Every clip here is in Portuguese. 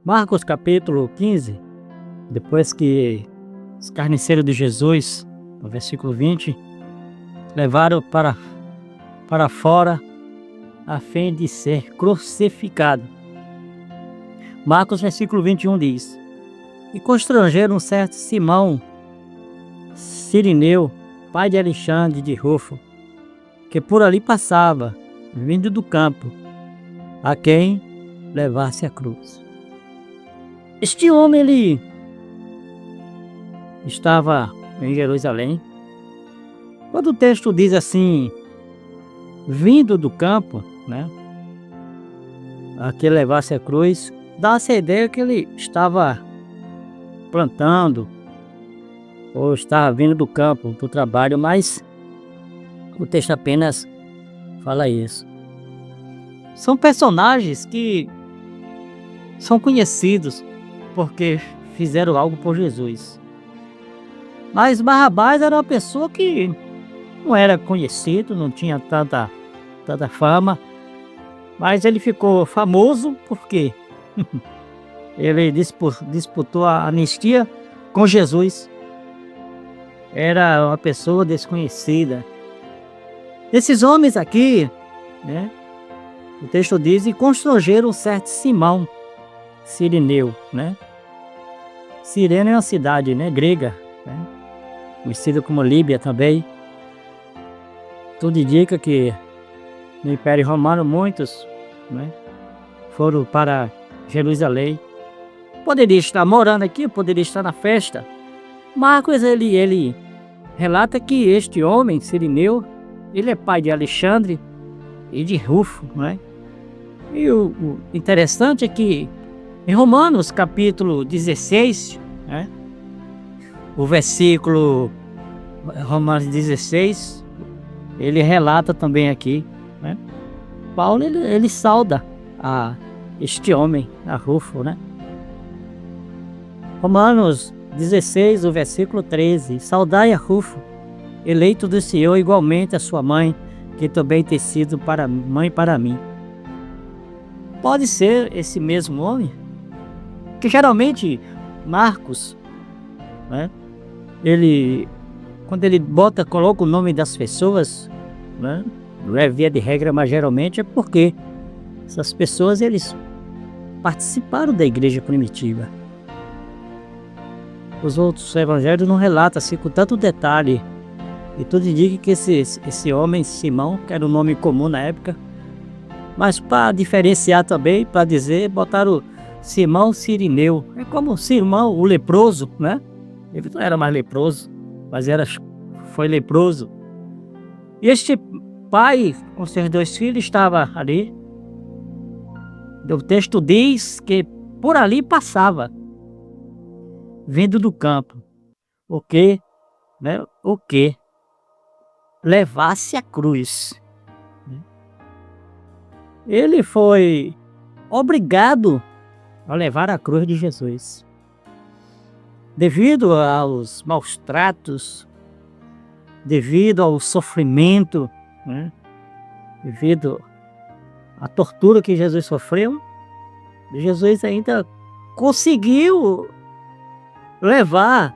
Marcos capítulo 15, depois que os carniceiros de Jesus, no versículo 20, levaram para fora a fim de ser crucificado. Marcos versículo 21 diz: E constrangeram um certo Simão Cirineu, pai de Alexandre de Rufo, que por ali passava, vindo do campo, a quem levasse a cruz. Este homem, ele estava em Jerusalém. Quando o texto diz assim, vindo do campo, né, a que levasse a cruz, dá-se a ideia que ele estava plantando, ou estava vindo do campo, do trabalho, mas o texto apenas fala isso. São personagens que são conhecidos porque fizeram algo por Jesus. Mas Barrabás era uma pessoa que não era conhecido, não tinha tanta fama, mas ele ficou famoso porque ele disputou a anistia com Jesus. Era uma pessoa desconhecida. Esses homens aqui, né, o texto diz, e constrangeram um certo Simão Cirineu, né? Cirene é uma cidade, né, grega, né, conhecida como Líbia também. Tudo indica que no Império Romano muitos, né, foram para Jerusalém. Poderia estar morando aqui, poderia estar na festa. Marcos ele relata que este homem, Cirineu, ele é pai de Alexandre e de Rufo, né? E o interessante é que em Romanos capítulo 16, né, o versículo Romanos 16, ele relata também aqui, né? Paulo ele sauda a este homem, a Rufo, né? Romanos 16, o versículo 13, saudai a Rufo, eleito do Senhor, igualmente a sua mãe, que também tem sido mãe para mim. Pode ser esse mesmo homem? Que geralmente Marcos, né, quando ele coloca o nome das pessoas, né, não é via de regra, mas geralmente é porque essas pessoas eles participaram da igreja primitiva. Os outros evangelhos não relatam assim com tanto detalhe. E tudo indica que esse homem, Simão, que era um nome comum na época, mas para diferenciar também, para dizer, botaram Simão Cirineu. É como Simão, o leproso, né? Ele não era mais leproso, mas foi leproso. E este pai, com seus 2 filhos, estava ali. O texto diz que por ali passava, vindo do campo. O que, né? O que? Levasse a cruz. Ele foi obrigado a levar a cruz de Jesus. Devido aos maus tratos, devido ao sofrimento, né, devido à tortura que Jesus sofreu, Jesus ainda conseguiu levar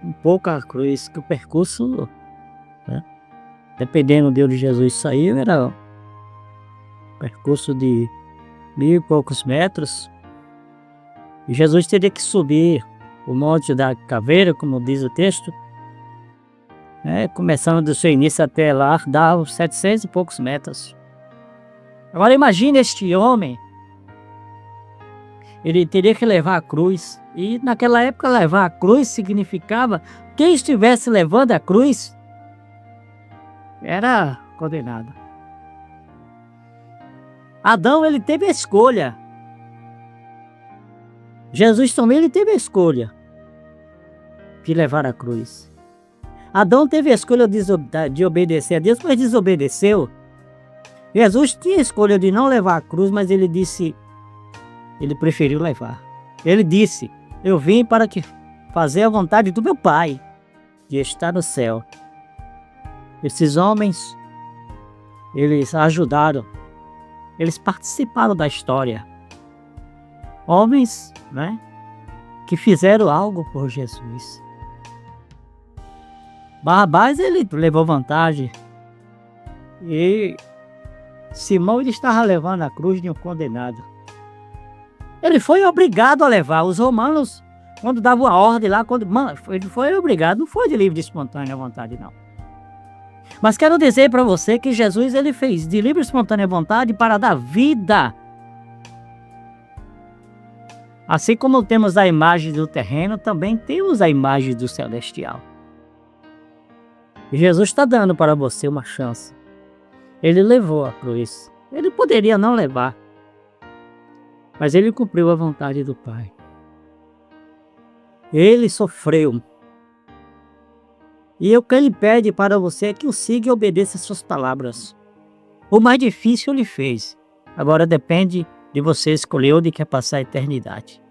um pouco a cruz, que o percurso, né, dependendo de onde Jesus saiu, era um percurso de 1000 e poucos metros. E Jesus teria que subir o Monte da Caveira, como diz o texto, né, começando do seu início até lá, dá uns 700 e poucos metros. Agora imagine este homem, ele teria que levar a cruz, e naquela época levar a cruz significava quem estivesse levando a cruz era condenado. Adão, ele teve a escolha. Jesus também ele teve a escolha de levar a cruz. Adão teve a escolha de obedecer a Deus, mas desobedeceu. Jesus tinha a escolha de não levar a cruz, mas ele preferiu levar. Ele disse, eu vim para fazer a vontade do meu Pai, que está no céu. Esses homens, eles ajudaram, eles participaram da história. Homens, né, que fizeram algo por Jesus. Barrabás, ele levou vantagem. E Simão, ele estava levando a cruz de um condenado. Ele foi obrigado a levar. Os romanos, quando davam a ordem lá, ele foi obrigado, não foi de livre e espontânea vontade, não. Mas quero dizer para você que Jesus, ele fez de livre e espontânea vontade para dar vida. Assim como temos a imagem do terreno, também temos a imagem do celestial. E Jesus está dando para você uma chance. Ele levou a cruz. Ele poderia não levar, mas ele cumpriu a vontade do Pai. Ele sofreu. E o que ele pede para você é que o siga e obedeça as suas palavras. O mais difícil ele fez. Agora depende de você escolher onde quer passar a eternidade.